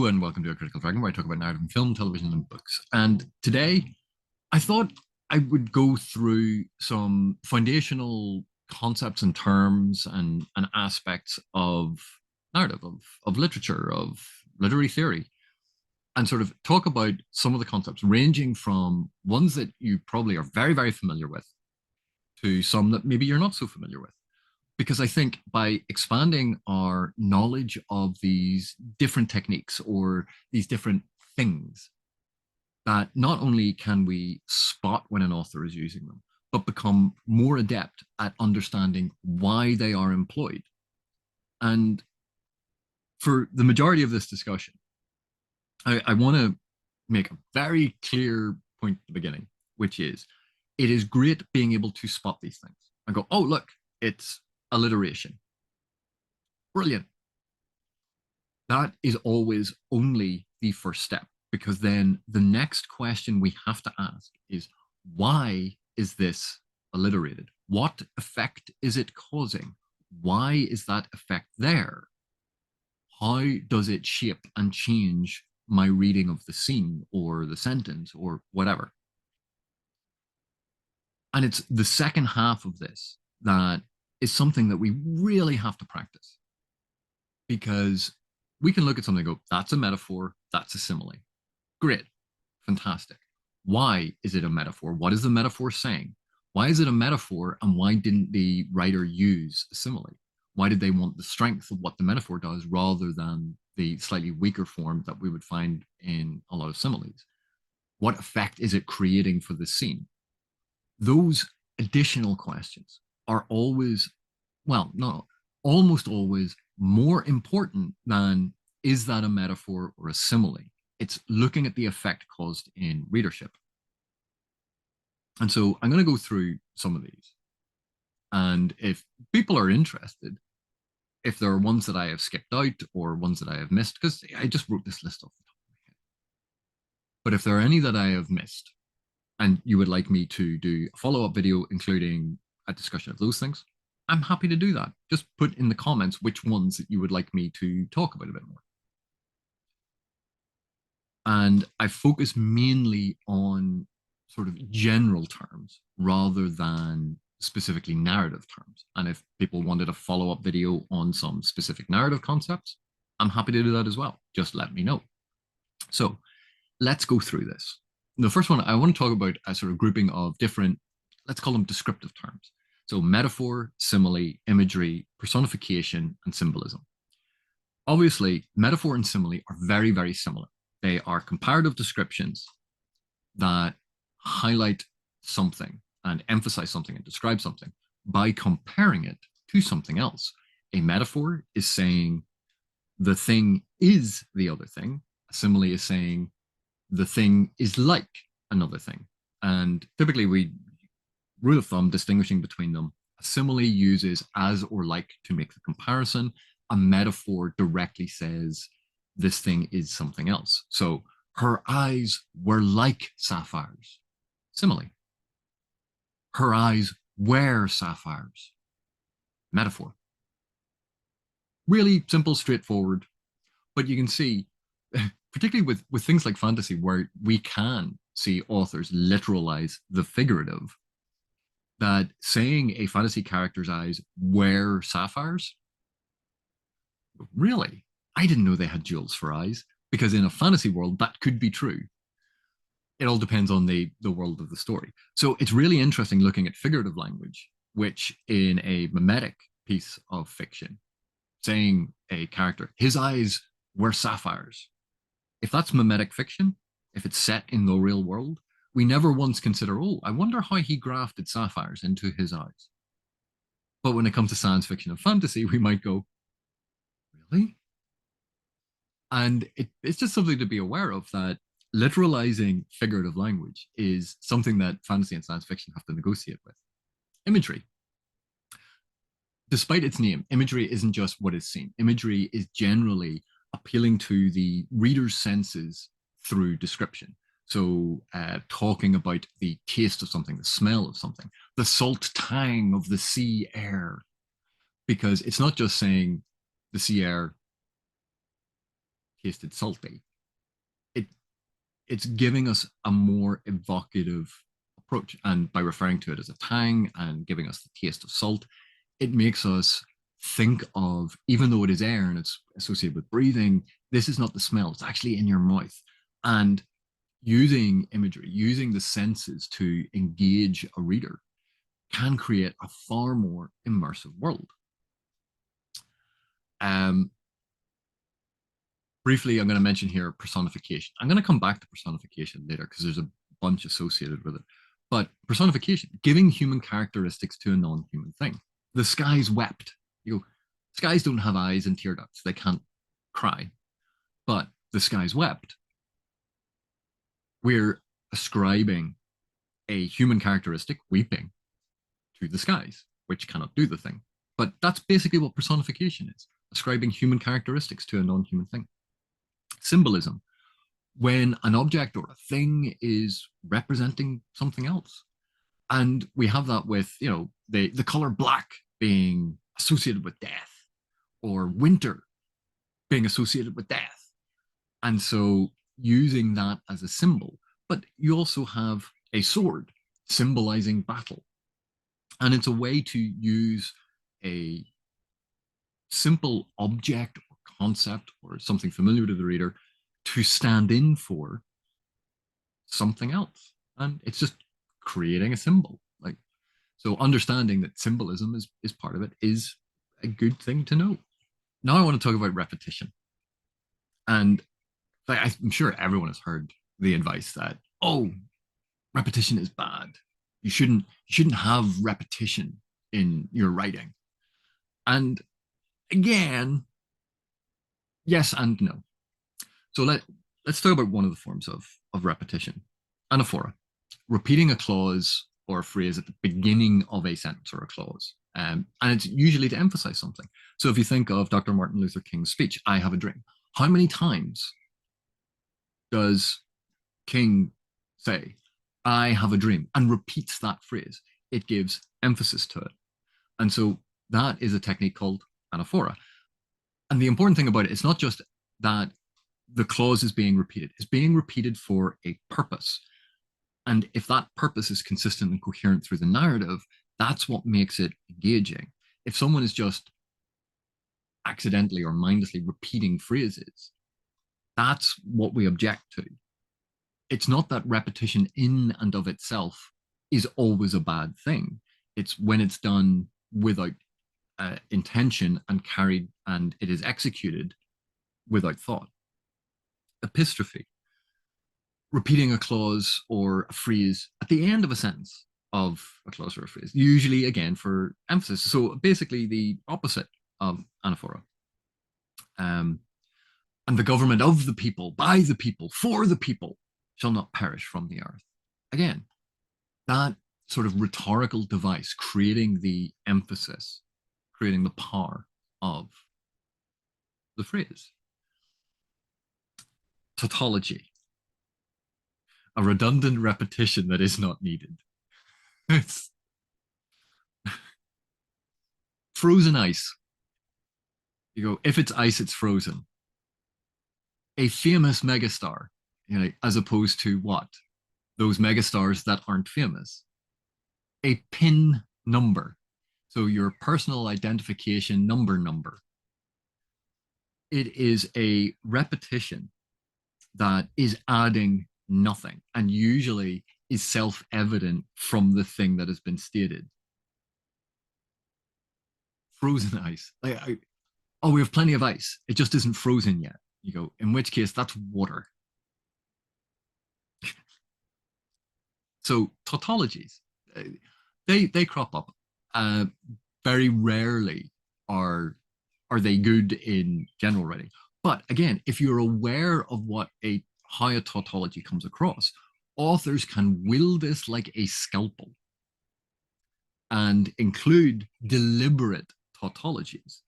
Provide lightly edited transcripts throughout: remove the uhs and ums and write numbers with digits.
Hello and welcome to A Critical Dragon, where I talk about narrative in film, television, and books. And today, I thought I would go through some foundational concepts and terms and aspects of narrative, of literature, of literary theory, and sort of talk about some of the concepts, ranging from ones that you probably are very, very familiar with to some that maybe you're not so familiar with, because I think by expanding our knowledge of these different techniques or these different things, that not only can we spot when an author is using them, but become more adept at understanding why they are employed. And for the majority of this discussion, I want to make a very clear point at the beginning, which is it is great being able to spot these things and go, oh, look, it's alliteration. Brilliant. That is always only the first step, because then the next question we have to ask is, why is this alliterated? What effect is it causing? Why is that effect there? How does it shape and change my reading of the scene or the sentence or whatever? And it's the second half of this that is something that we really have to practice, because we can look at something and go, that's a metaphor, that's a simile. Great, fantastic. Why is it a metaphor? What is the metaphor saying? Why is it a metaphor, and why didn't the writer use a simile? Why did they want the strength of what the metaphor does rather than the slightly weaker form that we would find in a lot of similes? What effect is it creating for the scene? Those additional questions are always, well, no, almost always more important than is that a metaphor or a simile? It's looking at the effect caused in readership. And so I'm going to go through some of these. And if people are interested, if there are ones that I have skipped out or ones that I have missed, because I just wrote this list off the top of my head. But if there are any that I have missed and you would like me to do a follow-up video, including a discussion of those things, I'm happy to do that. Just put in the comments which ones that you would like me to talk about a bit more. And I focus mainly on sort of general terms rather than specifically narrative terms. And if people wanted a follow-up video on some specific narrative concepts, I'm happy to do that as well. Just let me know. So let's go through this. The first one, I want to talk about a sort of grouping of different, let's call them descriptive terms. So metaphor, simile, imagery, personification, and symbolism. Obviously, metaphor and simile are very, very similar. They are comparative descriptions that highlight something and emphasize something and describe something by comparing it to something else. A metaphor is saying the thing is the other thing. A simile is saying the thing is like another thing. And typically we, rule of thumb, distinguishing between them, a simile uses as or like to make the comparison. A metaphor directly says this thing is something else. So her eyes were like sapphires. Simile. Her eyes were sapphires. Metaphor. Really simple, straightforward. But you can see, particularly with things like fantasy, where we can see authors literalize the figurative, that saying a fantasy character's eyes were sapphires, really? I didn't know they had jewels for eyes, because in a fantasy world, that could be true. It all depends on the world of the story. So it's really interesting looking at figurative language, which in a mimetic piece of fiction, saying a character, his eyes were sapphires. If that's mimetic fiction, if it's set in the real world, we never once consider, oh, I wonder how he grafted sapphires into his eyes. But when it comes to science fiction and fantasy, we might go, really? And it's just something to be aware of, that literalizing figurative language is something that fantasy and science fiction have to negotiate with. Imagery. Despite its name, imagery isn't just what is seen. Imagery is generally appealing to the reader's senses through description. So talking about the taste of something, the smell of something, the salt tang of the sea air, because it's not just saying the sea air tasted salty. It it's giving us a more evocative approach. And by referring to it as a tang and giving us the taste of salt, it makes us think of, even though it is air and it's associated with breathing, this is not the smell, it's actually in your mouth. And using imagery, using the senses to engage a reader can create a far more immersive world. Um, Briefly, I'm going to mention here personification. I'm going to come back to personification later because there's a bunch associated with it. But personification, giving human characteristics to a non-human thing. The skies wept. You go, skies don't have eyes and tear ducts. They can't cry. But the skies wept. We're ascribing a human characteristic, weeping, to the skies, which cannot do the thing. But that's basically what personification is, ascribing human characteristics to a non-human thing. Symbolism, when an object or a thing is representing something else. And we have that with, the color black being associated with death, or winter being associated with death. And so using that as a symbol, but you also have a sword symbolizing battle. And it's a way to use a simple object or concept or something familiar to the reader to stand in for something else. And it's just creating a symbol. Like, so understanding that symbolism is part of it is a good thing to know. Now I want to talk about repetition. And I'm sure everyone has heard the advice that, oh, repetition is bad. You shouldn't have repetition in your writing. And again, yes and no. So let's talk about one of the forms of repetition, anaphora, repeating a clause or a phrase at the beginning of a sentence or a clause. And it's usually to emphasize something. So if you think of Dr. Martin Luther King's speech, I have a dream, how many times does King say, I have a dream, and repeats that phrase? It gives emphasis to it. And so that is a technique called anaphora. And the important thing about it, it's not just that the clause is being repeated, it's being repeated for a purpose. And if that purpose is consistent and coherent through the narrative, that's what makes it engaging. If someone is just accidentally or mindlessly repeating phrases, that's what we object to. It's not that repetition in and of itself is always a bad thing. It's when it's done without intention and it is executed without thought. Epistrophe, repeating a clause or a phrase at the end of a sentence of a clause or a phrase, usually again for emphasis. So basically the opposite of anaphora. And the government of the people, by the people, for the people, shall not perish from the earth. Again, that sort of rhetorical device, creating the emphasis, creating the power of the phrase. Tautology, a redundant repetition that is not needed. It's frozen ice. You go, if it's ice, it's frozen. A famous megastar, as opposed to what? Those megastars that aren't famous. A PIN number, so your personal identification number. It is a repetition that is adding nothing and usually is self-evident from the thing that has been stated. Frozen ice. Oh, we have plenty of ice. It just isn't frozen yet. You go, in which case that's water. So tautologies, they crop up. Very rarely are they good in general writing. But again, if you're aware of how a tautology comes across, authors can wield this like a scalpel and include deliberate tautologies.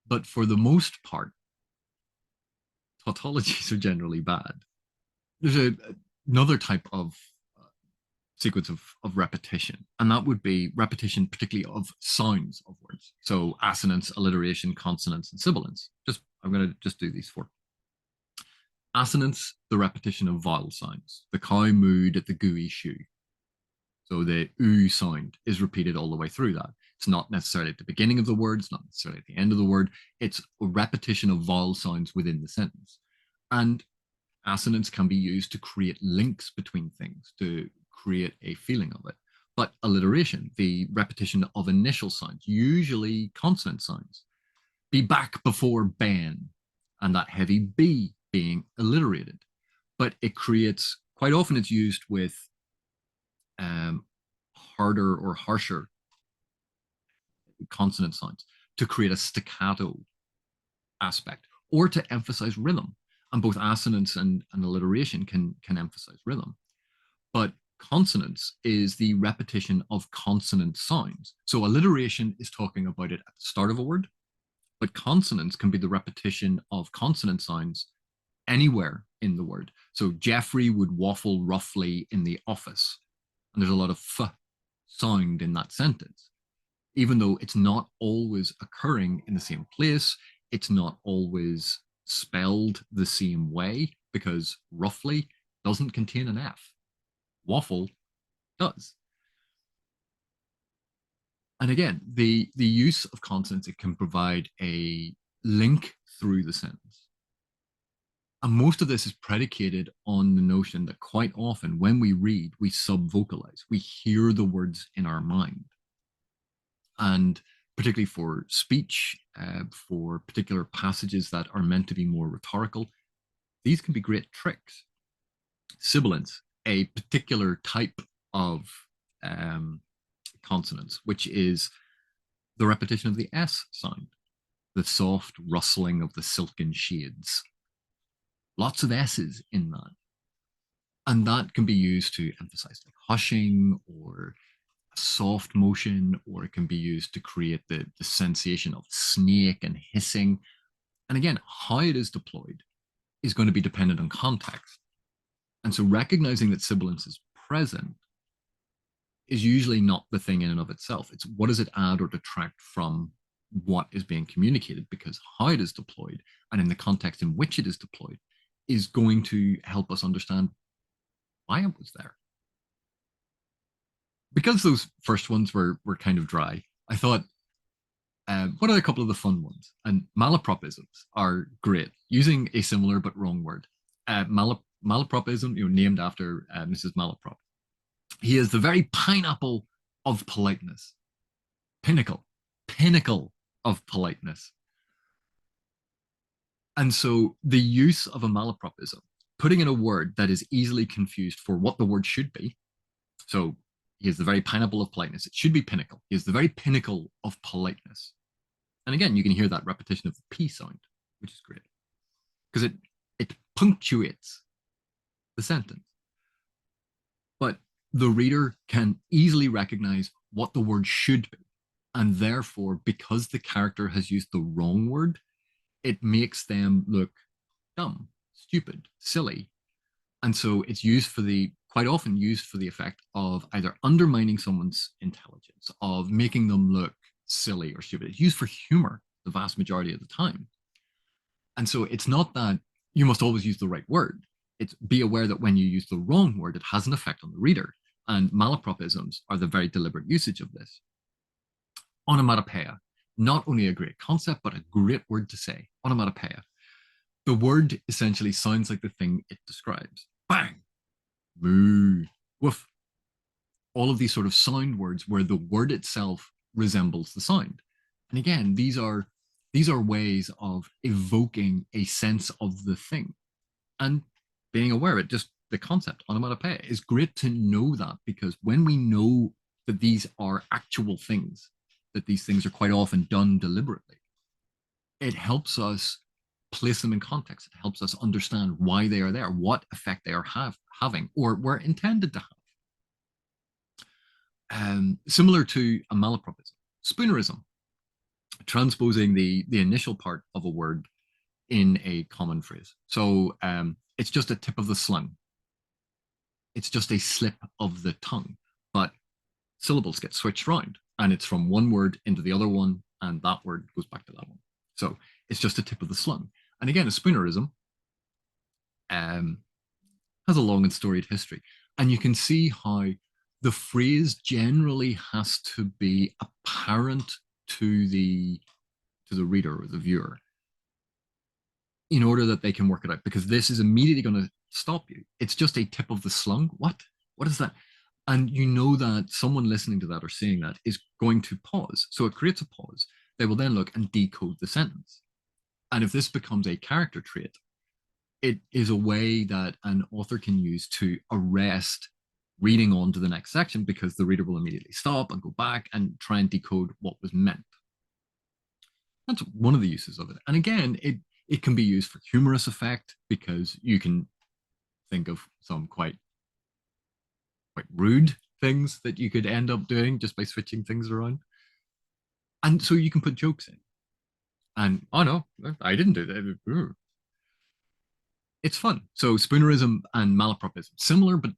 But for the most part, tautologies are generally bad. There's another type of sequence of repetition, and that would be repetition particularly of sounds of words. So assonance, alliteration, consonance, and sibilance. I'm going to just do these four. Assonance, the repetition of vowel sounds. The cow mooed at the gooey shoe. So the oo sound is repeated all the way through that. It's not necessarily at the beginning of the word, it's not necessarily at the end of the word. It's a repetition of vowel sounds within the sentence. And assonance can be used to create links between things, to create a feeling of it. But alliteration, the repetition of initial sounds, usually consonant sounds, be back before Ben, and that heavy B being alliterated. But it creates, quite often it's used with um, harder or harsher consonant sounds to create a staccato aspect or to emphasize rhythm. And both assonance and alliteration can emphasize rhythm. But consonance is the repetition of consonant sounds. So alliteration is talking about it at the start of a word, but consonance can be the repetition of consonant sounds anywhere in the word. So Jeffrey would waffle roughly in the office. And there's a lot of f sound in that sentence. Even though it's not always occurring in the same place, it's not always spelled the same way because roughly doesn't contain an F. Waffle does. And again, the use of consonants, it can provide a link through the sentence. And most of this is predicated on the notion that quite often when we read, we subvocalize, we hear the words in our mind. And particularly for speech, for particular passages that are meant to be more rhetorical, these can be great tricks. Sibilance, a particular type of consonants, which is the repetition of the S sound, the soft rustling of the silken shades. Lots of S's in that. And that can be used to emphasize like hushing or a soft motion, or it can be used to create the sensation of snake and hissing. And again, how it is deployed is going to be dependent on context. And so recognizing that sibilance is present is usually not the thing in and of itself. It's what does it add or detract from what is being communicated, because how it is deployed and in the context in which it is deployed is going to help us understand why it was there. Because those first ones were kind of dry, I thought, what are a couple of the fun ones? And malapropisms are great, using a similar but wrong word. Malapropism, named after Mrs. Malaprop. He is the very pineapple of politeness. Pinnacle of politeness. And so the use of a malapropism, putting in a word that is easily confused for what the word should be. So he is the very pineapple of politeness. It should be pinnacle. He is the very pinnacle of politeness. And again, you can hear that repetition of the P sound, which is great because it punctuates the sentence. But the reader can easily recognize what the word should be. And therefore, because the character has used the wrong word, it makes them look dumb, stupid, silly. And so it's used for quite often used for the effect of either undermining someone's intelligence, of making them look silly or stupid. It's used for humor the vast majority of the time. And so it's not that you must always use the right word. It's be aware that when you use the wrong word, it has an effect on the reader. And malapropisms are the very deliberate usage of this. Onomatopoeia, not only a great concept, but a great word to say. Onomatopoeia. The word essentially sounds like the thing it describes. Bang, moo, woof. All of these sort of sound words where the word itself resembles the sound. And again, these are ways of evoking a sense of the thing and being aware of it. Just the concept, onomatopoeia, is great to know that, because when we know that these are actual things, that these things are quite often done deliberately, it helps us place them in context. It helps us understand why they are there, what effect they are having, or were intended to have. Similar to a malapropism, spoonerism, transposing the initial part of a word in a common phrase. So it's just a tip of the slung. It's just a slip of the tongue, but syllables get switched around, and it's from one word into the other one, and that word goes back to that one. So it's just a tip of the slung. And again, a spoonerism, um, has a long and storied history. And you can see how the phrase generally has to be apparent to the reader or the viewer in order that they can work it out, because this is immediately going to stop you. It's just a tip of the slung. What is that? And you know that someone listening to that or seeing that is going to pause. So it creates a pause. They will then look and decode the sentence. And if this becomes a character trait, it is a way that an author can use to arrest reading on to the next section, because the reader will immediately stop and go back and try and decode what was meant. That's one of the uses of it. And again, it can be used for humorous effect, because you can think of some quite rude things that you could end up doing just by switching things around. And so you can put jokes in. And oh no, I didn't do that. It's fun. So spoonerism and malapropism, similar but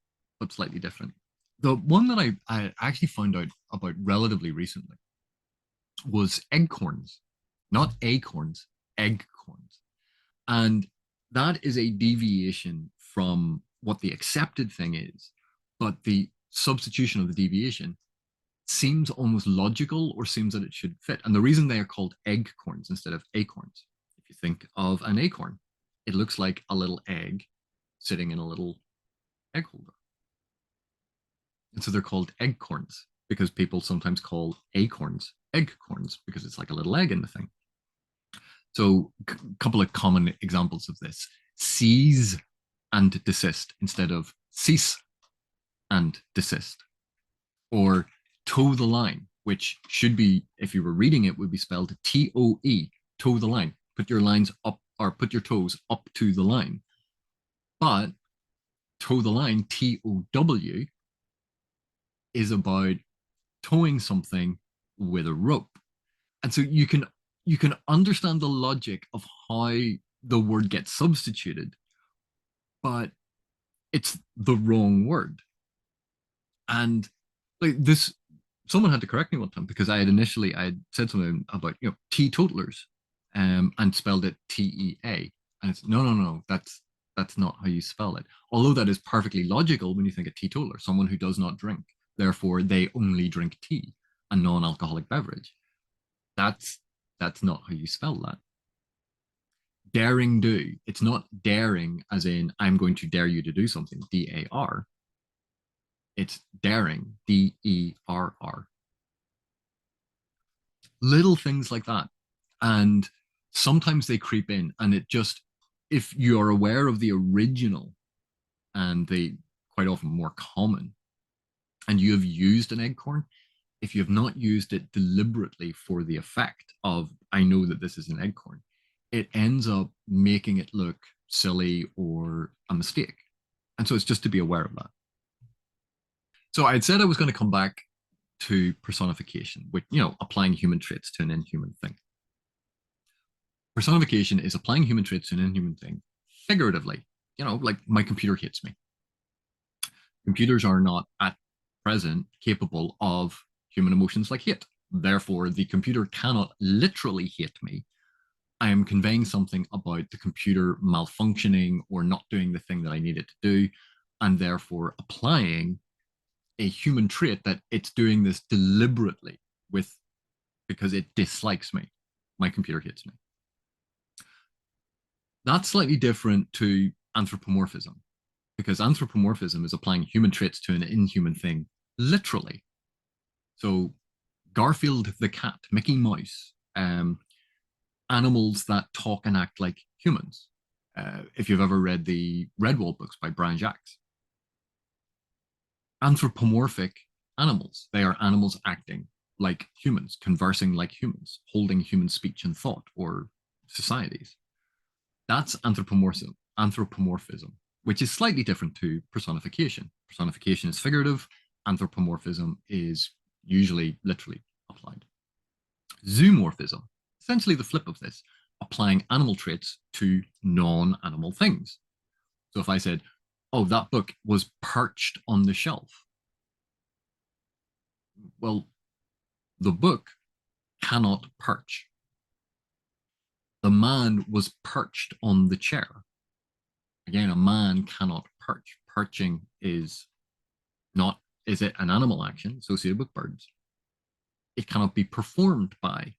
slightly different. The one that I actually found out about relatively recently was eggcorns, not acorns, eggcorns. And that is a deviation from what the accepted thing is, but the substitution of the deviation seems almost logical, or seems that it should fit. And the reason they are called eggcorns instead of acorns, if you think of an acorn, it looks like a little egg sitting in a little egg holder. And so they're called eggcorns, because people sometimes call acorns eggcorns, because it's like a little egg in the thing. So a couple of common examples of this: seize and desist instead of cease and desist. Or toe the line, which should be, if you were reading it, would be spelled Toe, toe the line. Put your lines up, or put your toes up to the line. But toe the line, TOW, is about towing something with a rope. And so you can understand the logic of how the word gets substituted, but it's the wrong word. And like this, someone had to correct me one time, because I had said something about teetotalers, and spelled it TEA, and it's no, that's not how you spell it. Although that is perfectly logical when you think of teetotaler, someone who does not drink, therefore they only drink tea, a non-alcoholic beverage. That's not how you spell that. Daring do. It's not daring as in I'm going to dare you to do something, DAR. It's daring, DERR. Little things like that. And sometimes they creep in, and it just, if you're aware of the original and the quite often more common, and you have used an eggcorn, if you have not used it deliberately for the effect of, I know that this is an eggcorn, it ends up making it look silly or a mistake. And so it's just to be aware of that. So I had said I was going to come back to personification, which, applying human traits to an inhuman thing. Personification is applying human traits to an inhuman thing figuratively. Like my computer hates me. Computers are not at present capable of human emotions like hate. Therefore, the computer cannot literally hate me. I am conveying something about the computer malfunctioning or not doing the thing that I need it to do, and therefore applying a human trait that it's doing this deliberately with, because it dislikes me. My computer hates me. That's slightly different to anthropomorphism, because anthropomorphism is applying human traits to an inhuman thing literally. So Garfield the cat, Mickey Mouse, animals that talk and act like humans. If you've ever read the Redwall books by Brian Jacques. Anthropomorphic animals. They are animals acting like humans, conversing like humans, holding human speech and thought, or societies. That's anthropomorphism, which is slightly different to personification. Personification is figurative. Anthropomorphism is usually literally applied. Zoomorphism, essentially the flip of this, applying animal traits to non-animal things. So if I said, oh, that book was perched on the shelf. Well, the book cannot perch. The man was perched on the chair. Again, a man cannot perch. Perching is not, is it an animal action associated with birds? It cannot be performed by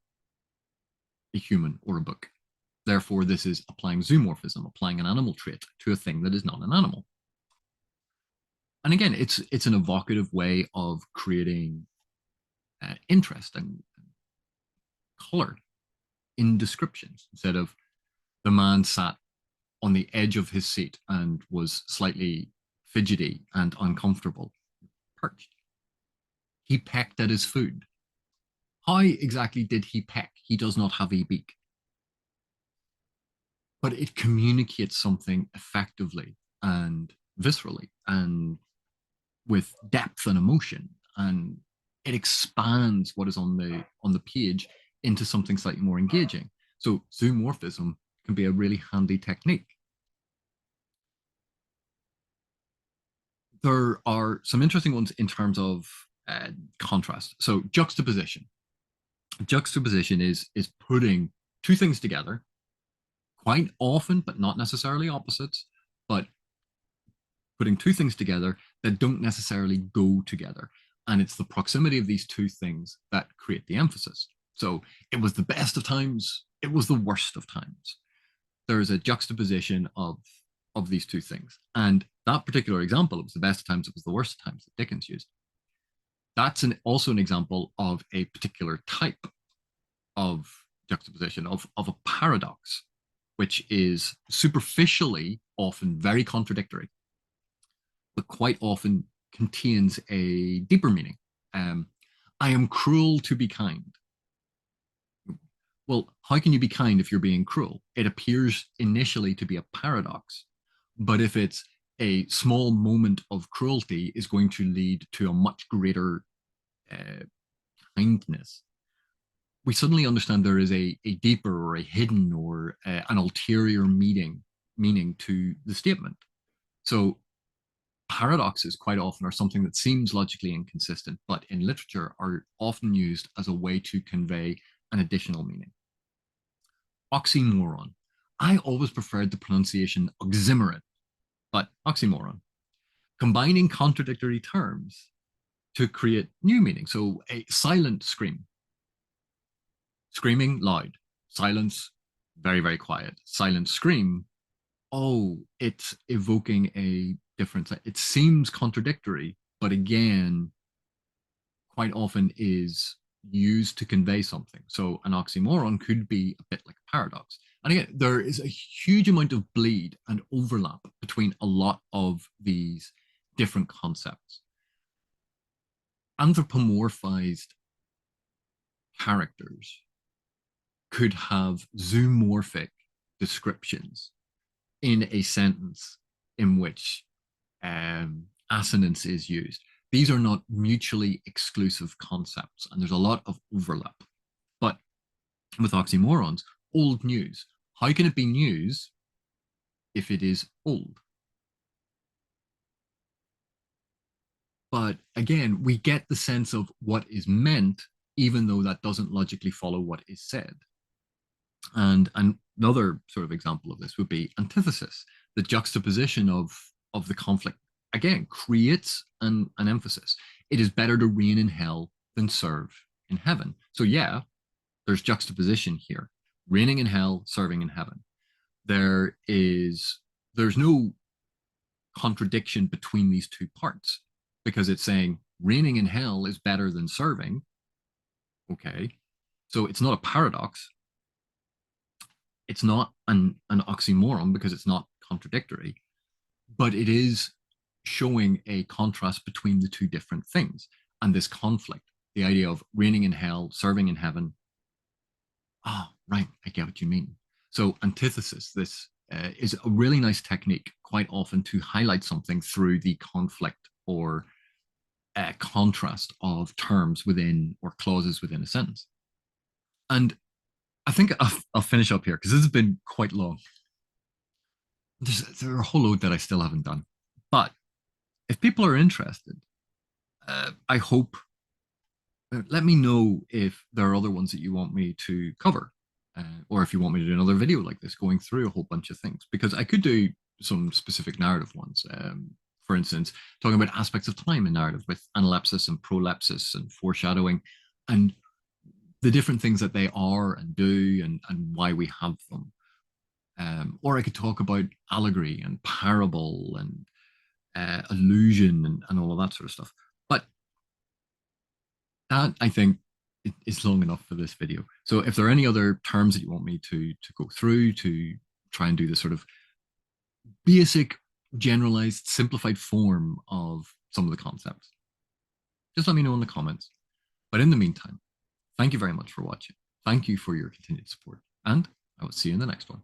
a human or a book. Therefore, this is applying zoomorphism, applying an animal trait to a thing that is not an animal. And again, it's an evocative way of creating interest and color in descriptions. Instead of the man sat on the edge of his seat and was slightly fidgety and uncomfortable, perched. He pecked at his food. How exactly did he peck? He does not have a beak. But it communicates something effectively and viscerally and with depth and emotion, and it expands what is on the page into something slightly more engaging. So zoomorphism can be a really handy technique. There are some interesting ones in terms of contrast. So juxtaposition. Juxtaposition is putting two things together, quite often, but not necessarily opposites, but putting two things together that don't necessarily go together. And it's the proximity of these two things that create the emphasis. So it was the best of times, it was the worst of times. There is a juxtaposition of these two things. And that particular example, it was the best of times, it was the worst of times that Dickens used. That's also an example of a particular type of juxtaposition, of a paradox, which is superficially often very contradictory, but quite often contains a deeper meaning. I am cruel to be kind. Well, how can you be kind if you're being cruel? It appears initially to be a paradox, but if it's a small moment of cruelty is going to lead to a much greater uh, kindness, we suddenly understand there is a deeper or a hidden or an ulterior meaning to the statement. So paradoxes quite often are something that seems logically inconsistent, but in literature are often used as a way to convey an additional meaning. Oxymoron. I always preferred the pronunciation oxymoron, but oxymoron. Combining contradictory terms to create new meaning. So a silent scream, screaming loud, silence very, very quiet, silent scream. Oh, it's evoking a difference. It seems contradictory, but again, quite often is used to convey something. So an oxymoron could be a bit like a paradox. And again, there is a huge amount of bleed and overlap between a lot of these different concepts. Anthropomorphized characters could have zoomorphic descriptions in a sentence in which assonance is used. These are not mutually exclusive concepts, and there's a lot of overlap. But with oxymorons, old news. How can it be news if it is old? But again, we get the sense of what is meant, even though that doesn't logically follow what is said. And another sort of example of this would be antithesis. The juxtaposition of the conflict, again, creates an emphasis. It is better to reign in hell than serve in heaven. So yeah, there's juxtaposition here. Reigning in hell, serving in heaven. There's no contradiction between these two parts, because it's saying reigning in hell is better than serving. Okay. So it's not a paradox. It's not an oxymoron because it's not contradictory, but it is showing a contrast between the two different things and this conflict, the idea of reigning in hell, serving in heaven. Oh, right, I get what you mean. So antithesis, this is a really nice technique quite often to highlight something through the conflict or contrast of terms within or clauses within a sentence. And I think I'll finish up here because this has been quite long. There are a whole load that I still haven't done. But if people are interested, I hope, let me know if there are other ones that you want me to cover, or if you want me to do another video like this going through a whole bunch of things, because I could do some specific narrative ones. For instance, talking about aspects of time in narrative with analepsis and prolepsis and foreshadowing, and the different things that they are and do, and why we have them. Or I could talk about allegory and parable and illusion and all of that sort of stuff. But that, I think, is long enough for this video. So if there are any other terms that you want me to go through to try and do this sort of basic, generalized, simplified form of some of the concepts, just let me know in the comments. But in the meantime, thank you very much for watching. Thank you for your continued support, and I will see you in the next one.